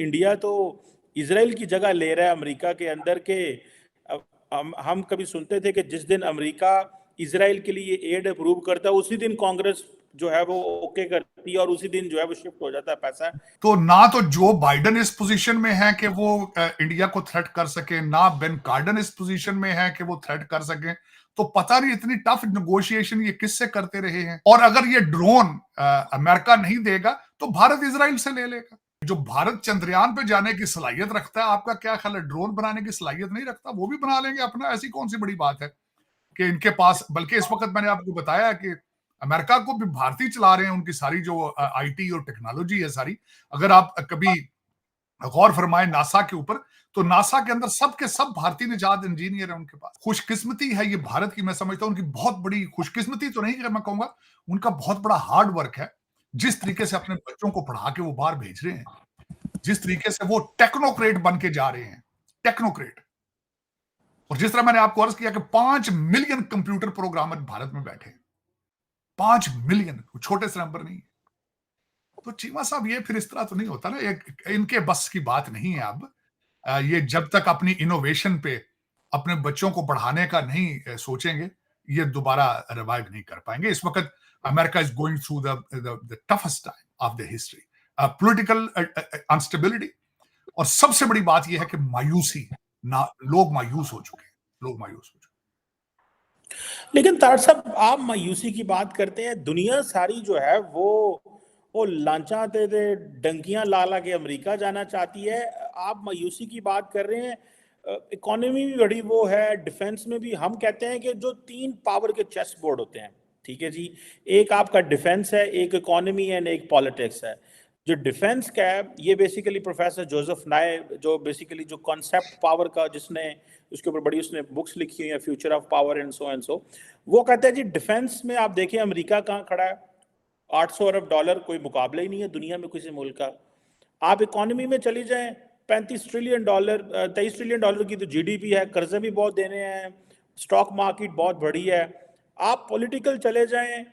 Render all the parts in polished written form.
India तो Israel की जगह ले रहा है अमेरिका के अंदर के। हम कभी सुनते थे कि जिस दिन अमेरिका इसराइल के लिए एड अप्रूव करता है उसी दिन कांग्रेस जो है वो ओके करती है और उसी दिन जो है वो शिफ्ट हो जाता है पैसा। तो ना तो जो बाइडन इस पोजीशन में है कि वो इंडिया को थ्रेट कर सके, ना बेन कार्डन इस पोजीशन में है कि वो थ्रेट कर सके। तो पता नहीं इतनी टफ नेगोशिएशन ये किससे करते रहे हैं। और अगर ये ड्रोन अमेरिका नहीं देगा तो भारत इजराइल से ले लेगा। जो भारत चंद्रयान पे जाने की सलाहियत रखता है, आपका क्या ख्याल है ड्रोन बनाने की सलाहियत नहीं रखता? वो भी बना लेंगे अपना। ऐसी कौन सी बड़ी बात है कि इनके पास। बल्कि इस वक्त मैंने आपको बताया कि अमेरिका को भी भारतीय चला रहे हैं, उनकी सारी जो आईटी और टेक्नोलॉजी है सारी। अगर आप कभी गौर फरमाए नासा के ऊपर, तो नासा के अंदर सब के सब भारतीय निजात इंजीनियर है उनके पास। खुशकिस्मती है ये भारत की, मैं समझता हूं उनकी बहुत बड़ी खुशकिस्मती तो नहीं मैं कहूंगा, उनका बहुत बड़ा हार्ड वर्क है। जिस तरीके से अपने बच्चों को पढ़ा के वो बाहर भेज रहे हैं, जिस तरीके से वो टेक्नोक्रेट बन के जा रहे हैं, टेक्नोक्रेट। और जिस तरह मैंने आपको अर्ज किया कि 5 मिलियन कंप्यूटर प्रोग्रामर भारत में बैठे, 5 मिलियन, छोटे से नंबर नहीं। तो चीमा साहब ये फिर इस तरह तो नहीं होता ना, इनके बस की बात नहीं है अब। ये जब तक अपनी इनोवेशन पे अपने बच्चों को बढ़ाने का नहीं सोचेंगे, ये दोबारा रिवाइव नहीं कर पाएंगे। इस वक्त America is going through the toughest time of the history, political instability. और सबसे बड़ी बात यह है कि मायूसी, ना लोग मायूस हो चुके हैं, लोग मायूस हो चुके हैं। लेकिन तार साहब आप मायूसी की बात करते हैं, दुनिया सारी जो है वो लांचा दे दे डंकियां ला ला के अमेरिका जाना चाहती है। आप मायूसी की बात कर रहे हैं। इकोनॉमी भी बड़ी वो है, डिफेंस में भी हम कहते हैं कि जो 3 पावर के चेस बोर्ड होते हैं, ठीक है जी, एक आपका डिफेंस है, एक इकोनॉमी है, एक पॉलिटिक्स है। जो डिफेंस का है ये बेसिकली प्रोफेसर जोसेफ नाय, जो बेसिकली जो कॉन्सेप्ट पावर का जिसने उसके ऊपर बड़ी उसने बुक्स लिखी हुई है, future of power and so, वो कहता है जी डिफेंस में आप देखिए अमेरिका कहाँ खड़ा है, 800 अरब डॉलर, कोई मुकाबला ही नहीं है दुनिया में किसी मुल्क का। आप इकोनॉमी में चली जाएं, 35 ट्रिलियन डॉलर 23 ट्रिलियन डॉलर की तो जीडीपी है, कर्जे भी बहुत देने हैं, स्टॉक मार्केट बहुत बड़ी है। आप पॉलिटिकल चले जाएं,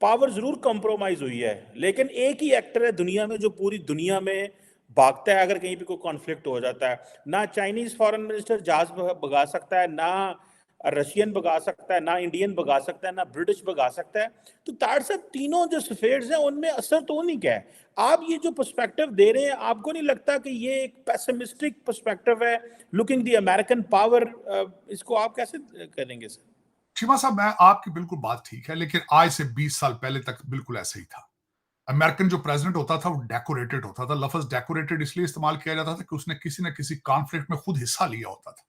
पावर जरूर कंप्रोमाइज हुई है, लेकिन एक ही एक्टर है दुनिया में जो पूरी दुनिया में भागता है अगर कहीं पे कोई कॉन्फ्लिक्ट हो जाता है। ना चाइनीज फॉरेन मिनिस्टर जहाज भगा सकता है, ना रशियन भगा सकता है, ना इंडियन भगा सकता है, ना ब्रिटिश भगा सकता है। तो तार साहब तीनों जो स्फेयर्स हैं उनमें असर तो नहीं क्या है। आप ये जो पर्सपेक्टिव दे रहे हैं, आपको नहीं लगता कि ये एक पेसिमिस्टिक पर्सपेक्टिव है, लुकिंग द अमेरिकन पावर? इसको आप कैसे करेंगे सर? शिवा साहब, मैं आपकी बिल्कुल बात ठीक है, लेकिन आज से 20 साल पहले तक बिल्कुल ऐसा ही था। अमेरिकन जो प्रेसिडेंट होता था वो डेकोरेटेड होता था। लफ्ज डेकोरेटेड इसलिए इस्तेमाल किया जाता था कि उसने किसी न किसी कॉन्फ्लिक्ट में खुद हिस्सा लिया होता था।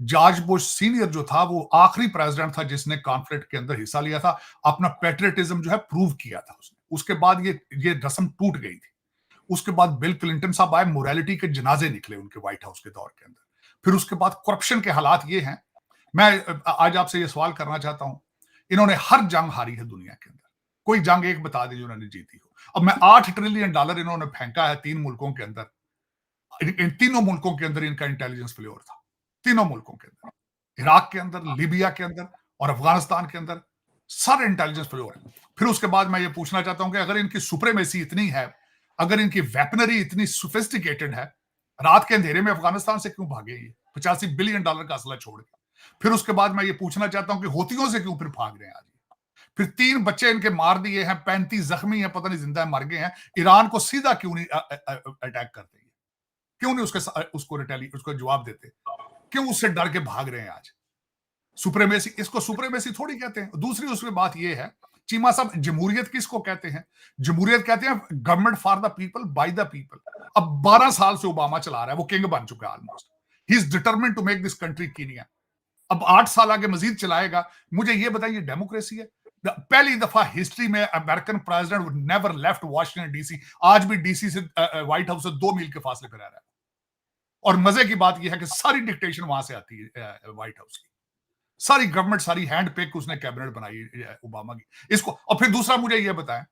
जॉर्ज बुश सीनियर जो था वो आखिरी प्रेसिडेंट था जिसने कॉन्फ्लिक्ट के अंदर हिस्सा लिया था, अपना पेट्रियटिज्म जो है प्रूव किया था उसने। उसके बाद ये रस्म टूट गई थी। उसके बाद बिल क्लिंटन साहब आए, मोरालिटी के जनाजे निकले उनके व्हाइट हाउस के दौर के अंदर। फिर उसके बाद करप्शन के हालात ये हैं। मैं आज आपसे ये सवाल करना चाहता हूं, इन्होंने हर जंग हारी है दुनिया के अंदर, कोई जंग एक बता दीजिए उन्होंने जीती हो। अब मैं 8 ट्रिलियन डॉलर इन्होंने फेंका है 3 मुल्कों के अंदर। इन तीनों मुल्कों के अंदर इनका इंटेलिजेंस फेल्योर था, तीनों मुल्कों के अंदर, इराक के अंदर, लीबिया के अंदर और अफगानिस्तान के अंदर सारे इंटेलिजेंस फेल्योर है। फिर उसके बाद मैं ये पूछना चाहता हूं कि अगर इनकी सुप्रीमेसी इतनी है, अगर इनकी वेपनरी इतनी सोफिस्टिकेटेड है, रात के अंधेरे में अफगानिस्तान से क्यों भागे ये 85 बिलियन डॉलर का असला छोड़ के? फिर उसके बाद मैं ये पूछना चाहता हूं कि होतियों से क्यों फिर भाग रहे हैं आज? फिर 3 बच्चे इनके मार दिए हैं, 35 जख्मी हैं, पता नहीं जिंदा है मर गए हैं। ईरान को सीधा क्यों नहीं अटैक करते? क्यों नहीं उसको जवाब देते? क्यों उससे डर के भाग रहे हैं आज? सुप्रीमेसी, इसको सुप्रीमेसी थोड़ी कहते हैं। दूसरी उसमें बात यह है, चीमा साहब, जमहूरियत किसको कहते हैं? जमहूरियत कहते हैं government for the people by the people. अब 12 साल से ओबामा चला रहा है, वो किंग बन चुका है almost. He is determined to make this country Kenya. अब 8 साल आगे मजीद चलाएगा। मुझे ये बताइए, डेमोक्रेसी है? पहली दफा हिस्ट्री में American president never left Washington DC. आज भी डीसी से व्हाइट हाउस से 2 मील के फासले पर रह रहा है। और मजे की बात यह है कि सारी डिक्टेशन वहां से आती है, व्हाइट हाउस की सारी गवर्नमेंट, सारी हैंड पिक उसने कैबिनेट बनाई ओबामा की। इसको, और फिर दूसरा मुझे यह बताएं,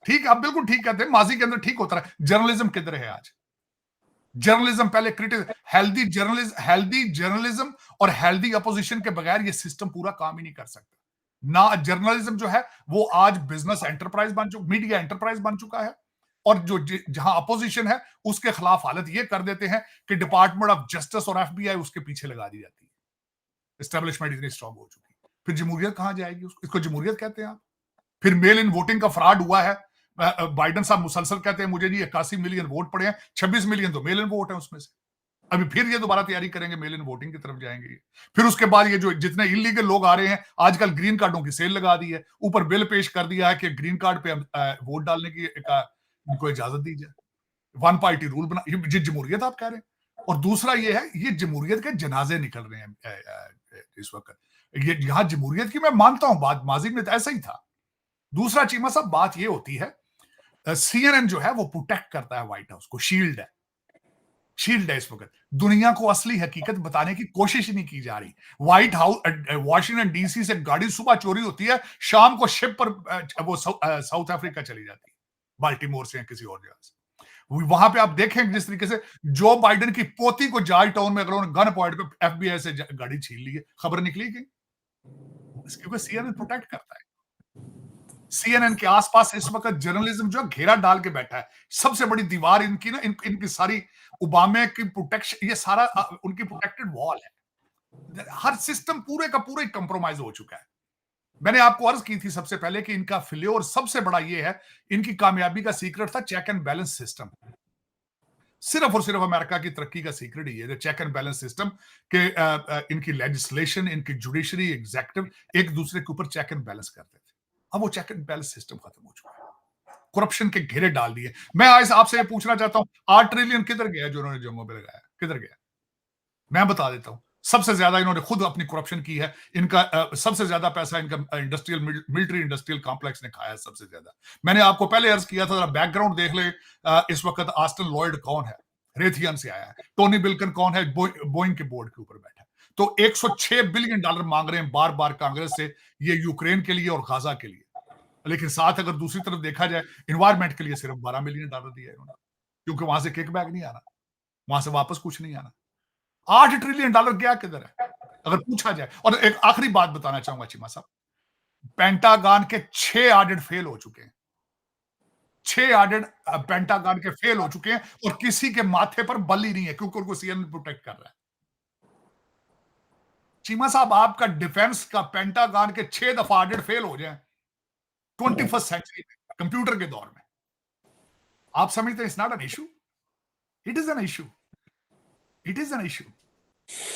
ठीक है, आप बिल्कुल ठीक कहते हैं, माजी के अंदर ठीक होता है। जर्नलिज्म किधर है आज? जर्नलिज्म पहले हेल्दी जर्नलिज्म और हेल्दी अपोजिशन के बगैर ये सिस्टम पूरा काम ही नहीं कर सकता। ना जर्नलिज्म जो है वो आज बिजनेस एंटरप्राइज बन चुका, मीडिया एंटरप्राइज बन चुका है, और जो जहां अपोजिशन है उसके खिलाफ हालत ये कर देते हैं कि डिपार्टमेंट ऑफ जस्टिस और एफबीआई उसके पीछे लगा दी जाती है। एस्टेब्लिशमेंट इतनी स्ट्रांग हो चुकी है, फिर जमहूरियत कहां जाएगी? इसको जमहूरियत कहते हैं आप? फिर मेल इन वोटिंग का फ्रॉड हुआ है। बाइडन साहब मुसलसल कहते हैं मुझे जी 81 मिलियन वोट पड़े हैं, 26 मिलियन तो मेल इन वोट है उसमें से। अभी फिर ये दोबारा तैयारी करेंगे, मेल इन वोटिंग की तरफ जाएंगे। फिर उसके बाद ये जो जितने इलीगल लोग आ रहे हैं, आजकल ग्रीन कार्डों की सेल लगा दी है, ऊपर बिल पेश कर दिया है कि ग्रीन कार्ड पे वोट डालने की इनको इजाजत दी जाए। वन पार्टी रूल बना, ये जमहूरियत आप कह रहे हैं। और दूसरा ये है, ये जमहूरियत के जनाजे निकल रहे हैं इस वक्त। ये यहां जमहूरियत की मैं मानता हूं बात, माजी में तो ऐसा ही था। दूसरा चीमा साहब बात ये होती है, CNN जो है वो प्रोटेक्ट करता है व्हाइट हाउस को, शील्ड है इस वक्त। दुनिया को असली हकीकत बताने की कोशिश नहीं की जा रही। व्हाइट हाउस वॉशिंगटन डीसी से गाड़ी सुबह चोरी होती है, शाम को शिप पर वो साउथ अफ्रीका चली जाती है, बाल्टीमोर से या किसी और जगह से। वहां पे आप देखें जिस तरीके से जो बाइडेन की पोती को जॉर्ज टाउन में अगर उन्होंने गन पॉइंट पे FBI से गाड़ी छीन ली है, खबर निकली गई, क्योंकि CNN प्रोटेक्ट करता है। CNN के आसपास इस वक्त जर्नलिज्म जो घेरा डाल के बैठा है। सबसे बड़ी दीवार इनकी ना, इनकी सारी ओबामा की प्रोटेक्शन, ये सारा उनकी प्रोटेक्टेड वॉल है। हर सिस्टम पूरे का पूरा कंप्रोमाइज हो चुका है। मैंने आपको अर्ज की थी सबसे पहले कि इनका फेल्योर सबसे बड़ा ये है, इनकी कामयाबी का सीक्रेट था चेक एंड बैलेंस सिस्टम। सिर्फ और सिर्फ अमेरिका की तरक्की का सीक्रेट ही है चेक एंड बैलेंस सिस्टम के इनकी लेजिस्लेशन, इनकी जुडिशरी, एग्जीक्यूटिव एक दूसरे के ऊपर चेक एंड बैलेंस करते थे। अब वो चेक एंड बैलेंस सिस्टम खत्म हो चुका है, करप्शन के घेरे डाल दिए। मैं आज आपसे ये पूछना चाहता हूं, 8 ट्रिलियन किधर गया जो उन्होंने जम्मू में लगाया, किधर गया? मैं बता देता हूं। सबसे ज्यादा इन्होंने खुद अपनी करप्शन की है। इनका सबसे ज्यादा पैसा इनका इंडस्ट्रियल मिलिट्री इंडस्ट्रियल कॉम्प्लेक्स ने खाया है सबसे ज्यादा। मैंने आपको पहले अर्ज किया था, जरा बैकग्राउंड देख ले। इस वक्त ऑस्टिन लॉयड कौन है? रेथियन से आया है। टोनी बिल्कन कौन है? बोइंग के बोर्ड के ऊपर बैठा है। तो 106 बिलियन डॉलर मांग रहे हैं बार बार कांग्रेस से, ये यूक्रेन के लिए और गाजा के लिए। लेकिन साथ अगर दूसरी तरफ देखा जाए, एनवायरमेंट के लिए सिर्फ 12 मिलियन डॉलर दिया है उन्होंने, क्योंकि वहां से किकबैक नहीं आना, वहां से वापस कुछ नहीं आना। 8 ट्रिलियन डॉलर गया किधर है अगर पूछा जाए? और एक आखिरी बात बताना चाहूंगा चीमा साहब, पेंटागन के 6 ऑडिट फेल हो चुके हैं। 6 ऑडिट पेंटागन के फेल हो चुके हैं और किसी के माथे पर बल ही नहीं है, क्योंकि उनको CNN प्रोटेक्ट कर रहा है। चीमा साहब, आपका डिफेंस का पेंटागन के 6 दफा ऑडिट फेल हो जाए 21st सेंचुरी में, कंप्यूटर के दौर में, आप समझते हैं it's not an issue? It is an issue, it is an issue.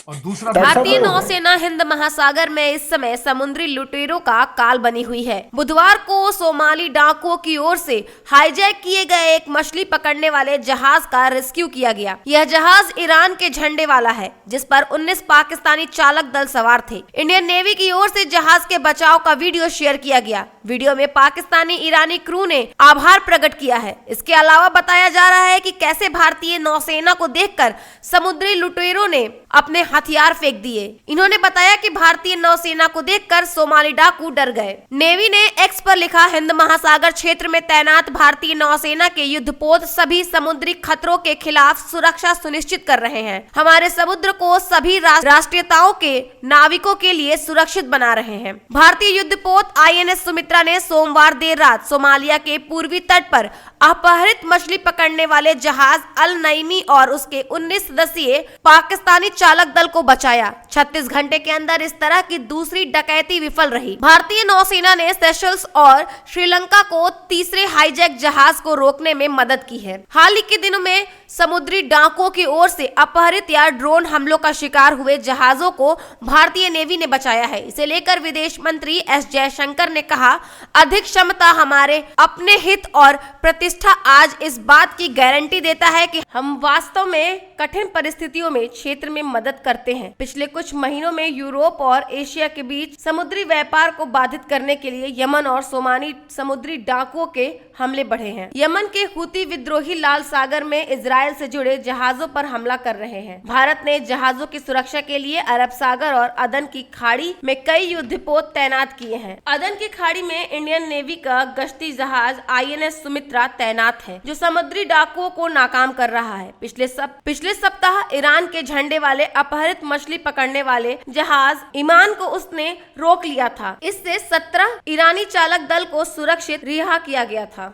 और दूसरा, भारतीय नौसेना हिंद महासागर में इस समय समुद्री लुटेरों का काल बनी हुई है। बुधवार को सोमाली डाकुओं की ओर से हाईजैक किए गए एक मछली पकड़ने वाले जहाज का रेस्क्यू किया गया। यह जहाज ईरान के झंडे वाला है, जिस पर 19 पाकिस्तानी चालक दल सवार थे। इंडियन नेवी की ओर से जहाज के बचाव का वीडियो शेयर किया गया। वीडियो में पाकिस्तानी ईरानी क्रू ने आभार प्रकट किया है। इसके अलावा बताया जा रहा है कि कैसे भारतीय नौसेना को देखकर समुद्री लुटेरों ने अपने हथियार फेंक दिए। इन्होंने बताया कि भारतीय नौसेना को देखकर सोमाली डाकू डर गए। नेवी ने एक्स पर लिखा, हिंद महासागर क्षेत्र में तैनात भारतीय नौसेना के युद्धपोत सभी समुद्री खतरों के खिलाफ सुरक्षा सुनिश्चित कर रहे हैं। हमारे समुद्र को सभी राष्ट्रीयताओं के नाविकों के लिए सुरक्षित बना रहे हैं। भारतीय युद्धपोत INS सुमित्रा ने सोमवार देर रात सोमालिया के पूर्वी तट पर अपहरित मछली पकड़ने वाले जहाज अल नईमी और उसके 19 सदस्यीय पाकिस्तानी चालक दल को बचाया। 36 घंटे के अंदर इस तरह की दूसरी डकैती विफल रही। भारतीय नौसेना ने सेशल्स और श्रीलंका को तीसरे हाईजैक जहाज को रोकने में मदद की है। हाल ही के दिनों में समुद्री डाकुओं की ओर से अपहरित या ड्रोन हमलों का शिकार हुए जहाजों को भारतीय नेवी ने बचाया है। इसे लेकर विदेश मंत्री S जयशंकर ने कहा, अधिक क्षमता हमारे अपने हित और प्रतिष्ठा आज इस बात की गारंटी देता है कि हम वास्तव में कठिन परिस्थितियों में क्षेत्र में मदद करते हैं। पिछले कुछ महीनों में यूरोप और एशिया के बीच समुद्री व्यापार को बाधित करने के लिए यमन और सोमाली समुद्री डाकुओं के हमले बढ़े हैं। यमन के हुती विद्रोही लाल सागर में इजराइल से जुड़े जहाजों पर हमला कर रहे हैं। भारत ने जहाजों की सुरक्षा के लिए अरब सागर और अदन की खाड़ी में कई युद्धपोत तैनात किए हैं। अदन की खाड़ी में इंडियन नेवी का गश्ती जहाज INS सुमित्रा तैनात है, जो समुद्री डाकुओं को नाकाम कर रहा है। पिछले सप्ताह ईरान के झंडे वाले अपहरित मछली पकड़ने वाले जहाज ईमान को उसने रोक लिया था। इससे 17 ईरानी चालक दल को सुरक्षित रिहा किया गया था।